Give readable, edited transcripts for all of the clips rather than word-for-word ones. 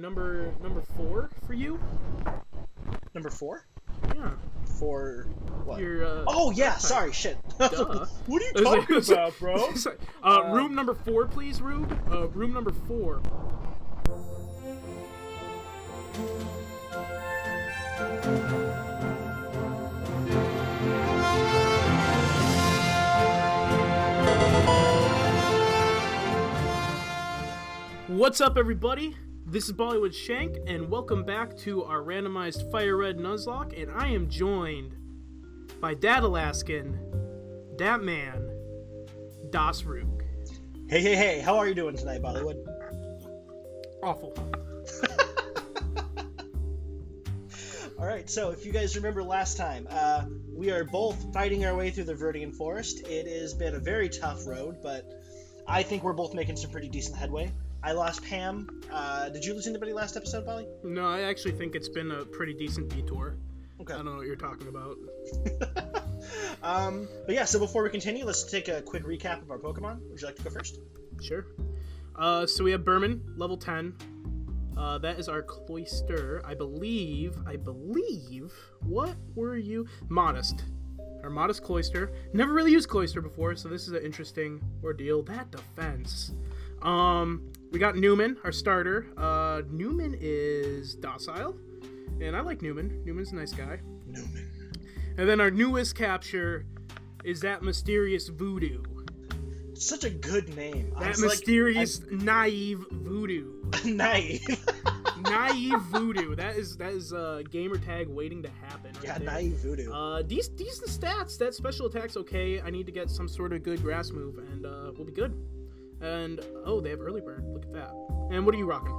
Number 4 for you? Number 4? Yeah. For what? Your oh yeah, sorry, shit. Duh. What are you talking about, bro? Room number 4, please, Rube. Room number 4. What's up, everybody? This is Bollywood Shank, and welcome back to our randomized Fire Red Nuzlocke, and I am joined by Dat Alaskan, Dat Man, Das Rook. Hey, how are you doing tonight, Bollywood? Awful. Alright, so if you guys remember last time, we are both fighting our way through the Verdian Forest. It has been a very tough road, but I think we're both making some pretty decent headway. I lost Pam. Did you lose anybody last episode, Polly? No, I actually think it's been a pretty decent detour. Okay. I don't know what you're talking about. But yeah, so before we continue, let's take a quick recap of our Pokemon. Would you like to go first? Sure. So we have Berman, level 10. That is our Cloyster. I believe, what were you? Modest. Our Modest Cloyster. Never really used Cloyster before, so this is an interesting ordeal. That defense. We got Newman, our starter. Newman is docile, and I like Newman. Newman's a nice guy. Newman. And then our newest capture is that mysterious Voodoo. Such a good name. That mysterious, naive Voodoo. Naive. Naive Voodoo. That is gamer tag waiting to happen. Right Yeah, there. naive Voodoo. These the stats. That special attack's okay. I need to get some sort of good grass move, and we'll be good. And, oh, they have early bird. Look at that. And what are you rocking?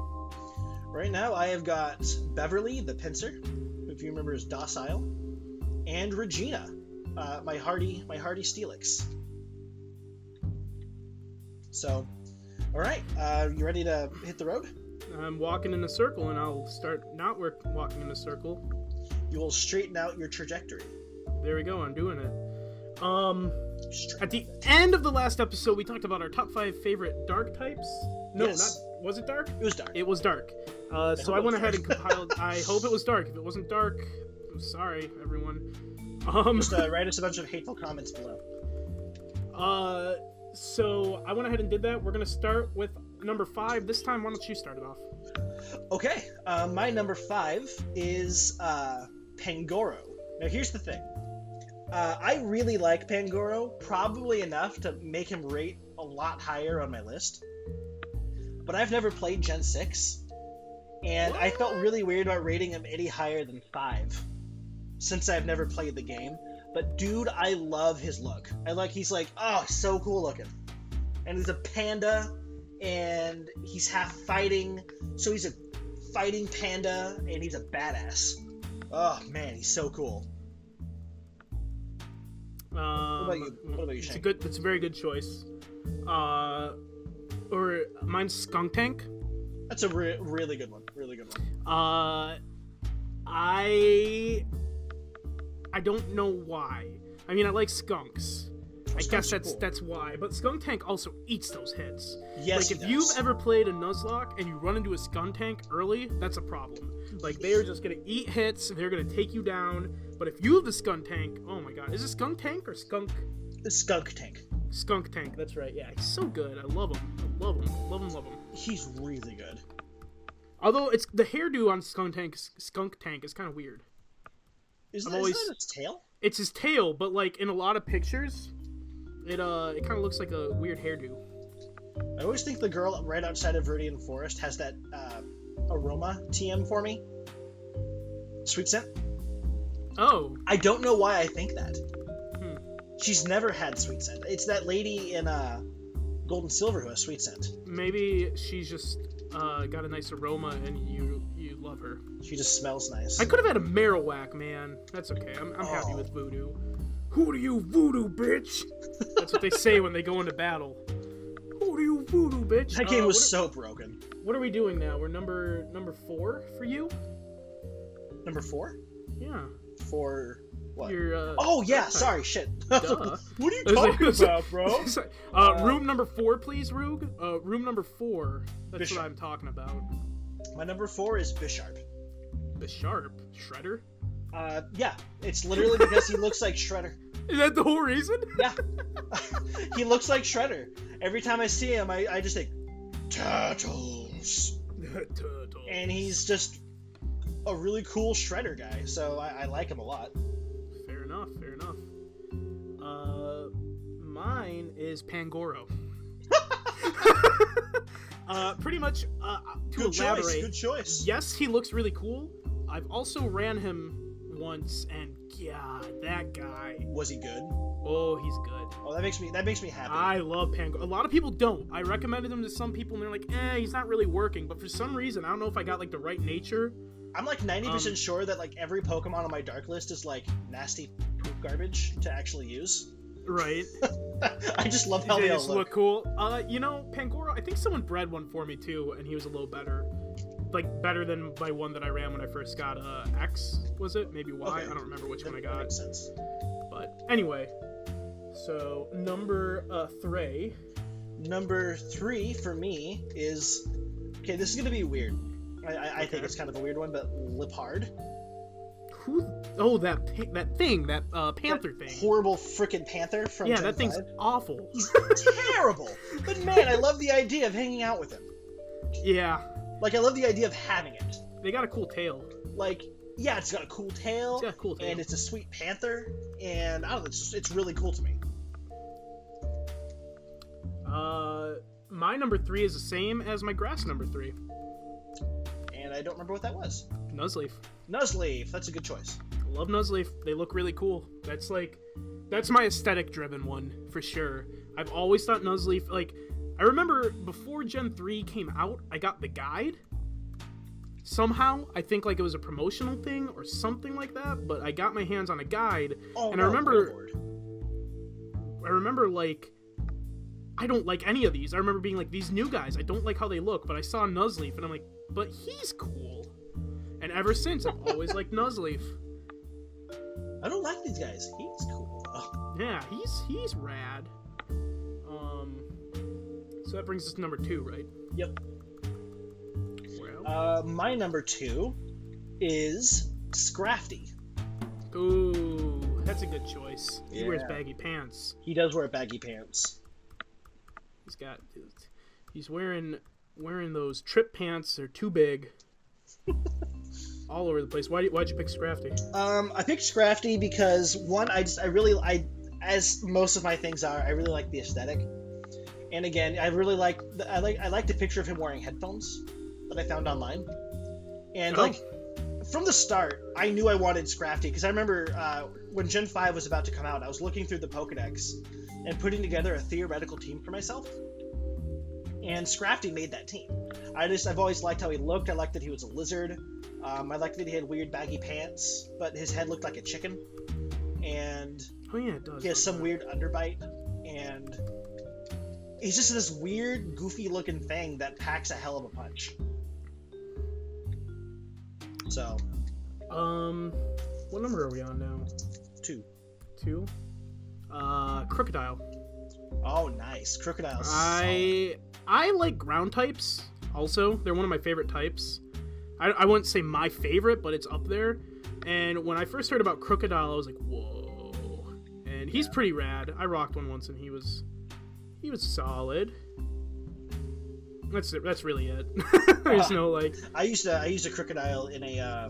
Right now, I have got Beverly, the Pincer, who, if you remember, is docile, and Regina, my hardy Steelix. So, all right, you ready to hit the road? I'm walking in a circle, and I'll start not walking in a circle. You will straighten out your trajectory. There we go. I'm doing it. At the end of the last episode, we talked about our top 5 favorite dark types. No, Yes. Was it dark? It was dark. It was dark. So I went ahead and compiled. I hope it was dark. If it wasn't dark, I'm sorry, everyone. Just write us a bunch of hateful comments below. So I went ahead and did that. We're gonna start with number 5 this time. Why don't you start it off? Okay, my number 5 is Pangoro. Now here's the thing. I really like Pangoro, probably enough to make him rate a lot higher on my list. But I've never played Gen 6, and I felt really weird about rating him any higher than 5, since I've never played the game. But dude, I love his look. He's like, oh, so cool looking. And he's a panda, and he's half fighting, so he's a fighting panda, and he's a badass. Oh man, he's so cool. What about you, Shane? It's a very good choice. Or mine's Skunk Tank. That's a really good one. Really good one. I don't know why. I mean, I like skunks. I guess that's why. But Skunk Tank also eats those hits. Yes, like if you've ever played a Nuzlocke and you run into a Skunk Tank early, that's a problem. Like they are just gonna eat hits. They're gonna take you down. But if you have the Skunk Tank, oh my god, is it Skunk Tank or Skunk? It's Skunk Tank. Skunk Tank, that's right. Yeah, he's so good. I love him. Love him. He's really good. Although it's the hairdo on Skunk Tank is kind of weird. Isn't that his tail? It's his tail, but like in a lot of pictures, it kind of looks like a weird hairdo. I always think the girl right outside of Verdian Forest has that aroma TM for me. Sweet scent. Oh. I don't know why I think that. She's never had sweet scent. It's that lady in Gold and Silver who has sweet scent. Maybe she's just got a nice aroma and you love her. She just smells nice. I could have had a Marowak, man. That's okay. I'm happy with Voodoo. Who do you Voodoo, bitch? That's what they say when they go into battle. Who do you Voodoo, bitch? That game was so broken. What are we doing now? We're number 4 for you? Number 4? Yeah. For what? Oh yeah, sorry, shit. Duh. What are you talking about, bro? Room number 4, please, Roog. Room number 4. That's Bishop. what I'm talking about. My number 4 is Bisharp. Bisharp? Shredder? Yeah. It's literally because he looks like Shredder. Is that the whole reason? Yeah. He looks like Shredder. Every time I see him, I just think, Turtles. Turtle. And he's just a really cool Shredder guy, so I like him a lot. Fair enough. Mine is Pangoro. Pretty much, to elaborate. Good choice. Yes, he looks really cool. I've also ran him once, and God, that guy. Was he good? Oh, he's good. Oh, that makes me happy. I love Pangoro. A lot of people don't. I recommended him to some people, and they're like, he's not really working. But for some reason, I don't know if I got, like, the right nature. I'm, like, 90% sure that, like, every Pokemon on my dark list is, like, nasty poop garbage to actually use. Right. I just love how they all look cool. Pangoro, I think someone bred one for me, too, and he was a little better. Like, better than my one that I ran when I first got, X, was it? Maybe Y? Okay. I don't remember which one I got. That makes sense. But, anyway. So, number 3. Number 3 for me is... Okay, this is gonna be weird. I think it's kind of a weird one, but Lippard. Who? Oh, that panther thing. Horrible frickin' panther from Gen that 5. thing's awful. He's terrible. But man, I love the idea of hanging out with him. Yeah. Like, I love the idea of having it. They got a cool tail. Like, yeah, it's got a cool tail. It's got a cool tail. And it's a sweet panther. And I don't know, it's really cool to me. My number 3 is the same as my grass number 3. And I don't remember what that was. Nuzleaf. Nuzleaf, that's a good choice. Love Nuzleaf. They look really cool. That's my aesthetic driven one for sure. I've always thought Nuzleaf, like, I remember before Gen 3 came out, I got the guide. Somehow, I think like it was a promotional thing or something like that, but I got my hands on a guide, and I remember like, I don't like any of these. I remember being like, these new guys, I don't like how they look, but I saw Nuzleaf, and I'm like, but he's cool. And ever since, I've always liked Nuzleaf. I don't like these guys. He's cool, though. Yeah, he's rad. So that brings us to number 2, right? Yep. Well, my number 2 is Scrafty. Ooh, that's a good choice. He wears baggy pants. He does wear baggy pants. He's wearing those trip pants. They're too big. All over the place. Why'd you pick Scrafty? I picked Scrafty because one, as most of my things are, I really like the aesthetic. And again, I like the picture of him wearing headphones that I found online. And like from the start, I knew I wanted Scrafty because I remember when Gen 5 was about to come out, I was looking through the Pokedex and putting together a theoretical team for myself. And Scrafty made that team. I've always liked how he looked. I liked that he was a lizard. I liked that he had weird baggy pants, but his head looked like a chicken. And it does. He has some weird underbite, and he's just this weird, goofy-looking thing that packs a hell of a punch. So, what number are we on now? 2. 2? Crocodile. Oh, nice. Crocodile's I like ground types, also. They're one of my favorite types. I wouldn't say my favorite, but it's up there. And when I first heard about Crocodile, I was like, whoa. And he's pretty rad. I rocked one once, and he was solid. That's really it. There's no like. I used a Crocodile in a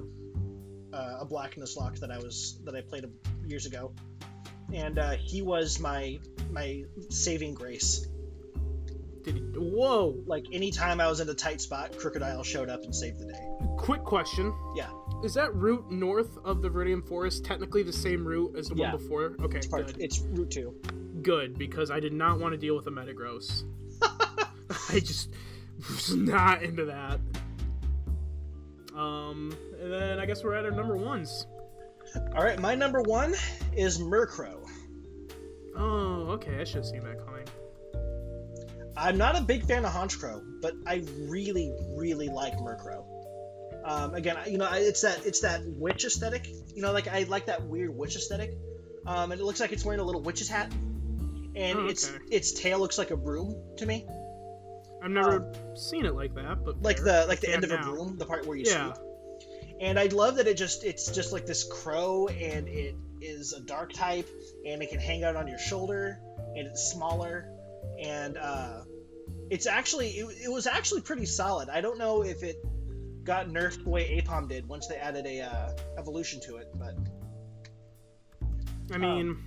black Nuzlocke that I played years ago, and he was my saving grace. Did he? Whoa! Like anytime I was in a tight spot, Crocodile showed up and saved the day. Quick question. Yeah. Is that route north of the Viridian Forest technically the same route as the one before? Okay, good. It's Route 2. Good, because I did not want to deal with a Metagross. I just was not into that. And then I guess we're at our number 1s. All right, my number 1 is Murkrow. Oh, okay. I should have seen that coming. I'm not a big fan of Honchkrow, but I really, really like Murkrow. Again, it's that witch aesthetic. I like that weird witch aesthetic. And it looks like it's wearing a little witch's hat, and its tail looks like a broom to me. I've never seen it like that, but like fair. the end of a now. broom, the part where you Yeah. sweep. And I love that it's just like this crow, and it is a dark type, and it can hang out on your shoulder, and it's smaller, and it was actually pretty solid. I don't know if it got nerfed the way Apom did once they added a evolution to it, but I mean,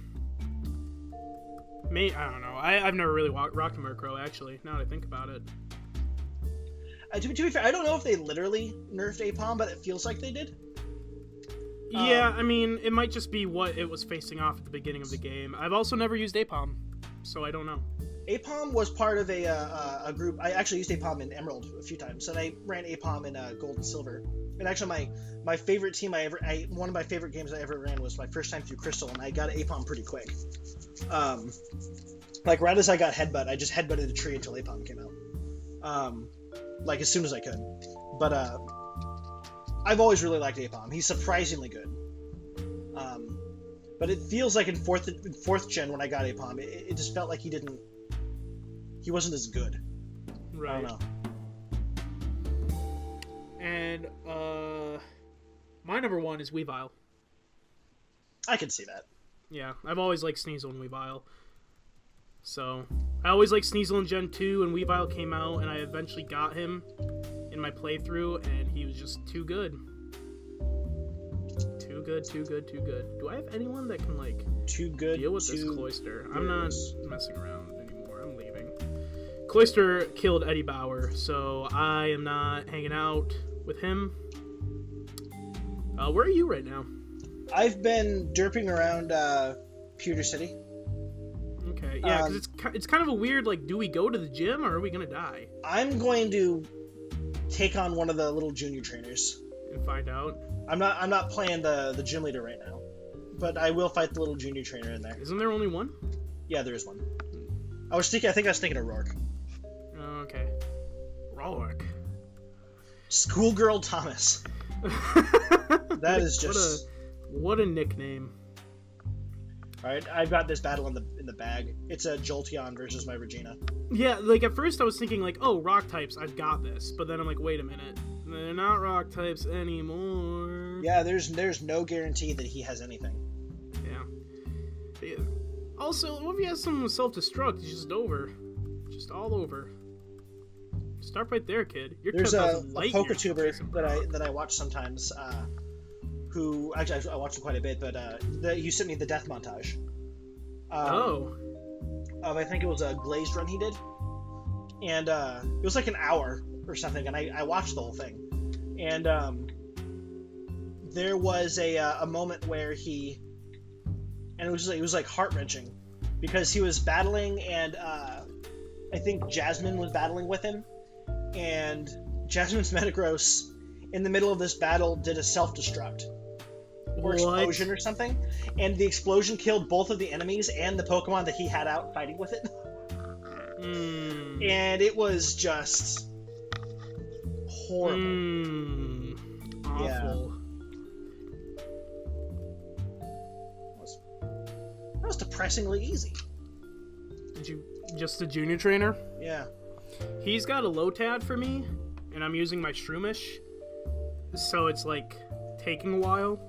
I don't know. I've never really rocked a Murkrow, actually, now that I think about it. To be fair, I don't know if they literally nerfed Apom, but it feels like they did. Yeah, I mean, it might just be what it was facing off at the beginning of the game. I've also never used Apom, so I don't know. Apom was part of a group. I actually used Apom in Emerald a few times, and I ran Apom in Gold and Silver. And actually, my favorite team one of my favorite games I ever ran was my first time through Crystal, and I got Apom pretty quick. Like right as I got Headbutt, I just headbutted a tree until Apom came out. Like as soon as I could. But I've always really liked Apom. He's surprisingly good. But it feels like in fourth gen when I got Apom, it just felt like he wasn't as good. Right. I don't know. And my number 1 is Weavile. I can see that. Yeah, I've always liked Sneasel and Weavile. So, I always liked Sneasel in Gen 2, and Weavile came out, and I eventually got him in my playthrough, and he was just too good. Too good. Do I have anyone that can, like, deal with this Cloyster? I'm not messing around anymore. I'm leaving. Cloyster killed Eddie Bauer, so I am not hanging out with him. Where are you right now? I've been derping around Pewter City. Okay, yeah, because it's kind of a weird, like, do we go to the gym or are we gonna die? I'm going to take on one of the little junior trainers and find out. I'm not playing the gym leader right now, but I will fight the little junior trainer in there. Isn't there only one? Yeah, there is one. I think I was thinking of Rourke. Oh, okay. Rourke. Schoolgirl Thomas. That is just what a nickname. All right, I've got this battle in the bag. It's a Jolteon versus my Regina. Yeah, like at first I was thinking like, oh, rock types, I've got this, but then I'm like, wait a minute, they're not rock types anymore. Yeah, there's no guarantee that he has anything. Yeah. Also, what if he has some self-destruct? He's just all over. Start right there, kid. There's a PokeTuber that I watch sometimes. Who actually I watched him quite a bit, but you sent me the death montage. I think it was a glazed run he did, and it was like an hour or something, and I watched the whole thing, and there was a moment where it was like heart wrenching, because he was battling, and I think Jasmine was battling with him, and Jasmine's Metagross in the middle of this battle did a self-destruct. Or explosion or something, and the explosion killed both of the enemies and the Pokemon that he had out fighting with it. And it was just horrible. Awful. Yeah. That was depressingly easy. Did you just the junior trainer? Yeah. He's got a Lotad for me, and I'm using my Shroomish, so it's like taking a while.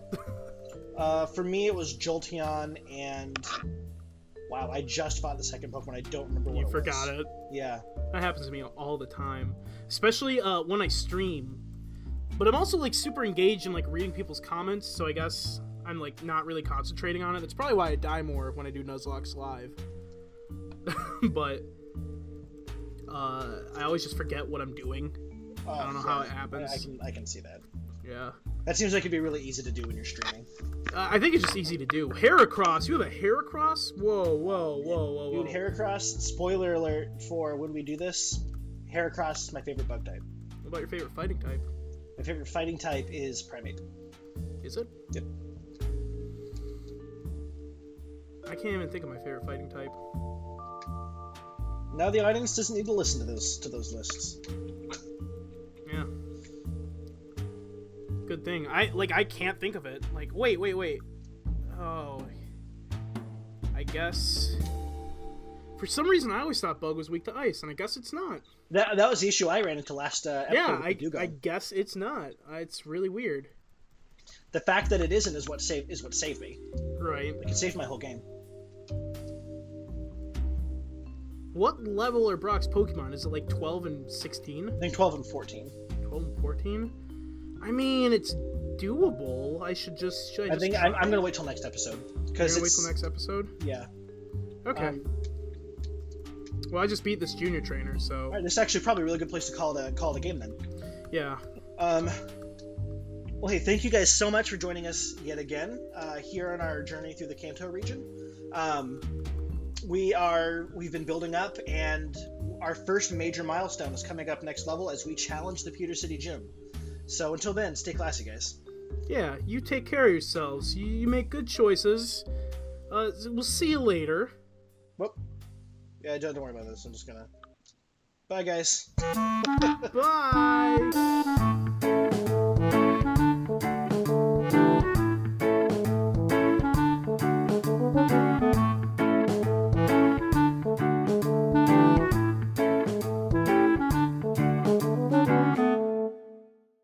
For me, it was Jolteon, and wow, I just fought the second Pokemon. I don't remember what it was. You forgot it. Yeah. That happens to me all the time, especially when I stream. But I'm also like super engaged in like reading people's comments, so I guess I'm like not really concentrating on it. That's probably why I die more when I do Nuzlocke live. But I always just forget what I'm doing. I don't know how it happens. I can see that. Yeah. That seems like it'd be really easy to do when you're streaming. I think it's just easy to do. Heracross? You have a Heracross? Whoa. Dude, Heracross, spoiler alert for when we do this, Heracross is my favorite bug type. What about your favorite fighting type? My favorite fighting type is Primate. Is it? Yep. I can't even think of my favorite fighting type. Now the audience doesn't need to listen to those lists. Yeah. Good thing. I can't think of it. Like, wait. Oh. I guess For some reason, I always thought Bug was weak to ice, and I guess it's not. That was the issue I ran into last episode. Yeah, with the I guess it's not. It's really weird. The fact that it isn't is what saved me. Right. Like, it saved my whole game. What level are Brock's Pokemon? Is it like 12 and 16? I think 12 and 14. 12 and 14? I mean, it's doable. I think I'm gonna wait till next episode. Because wait till next episode? Yeah. Okay. Well, I just beat this junior trainer, so... Alright, this is actually probably a really good place to call it a game then. Yeah. Well, hey, thank you guys so much for joining us yet again here on our journey through the Kanto region. We've been building up, and our first major milestone is coming up next level as we challenge the Pewter City Gym. So until then, stay classy, guys. Yeah, you take care of yourselves. You make good choices. We'll see you later. Well, yeah, don't worry about this. I'm just gonna... Bye, guys. Bye!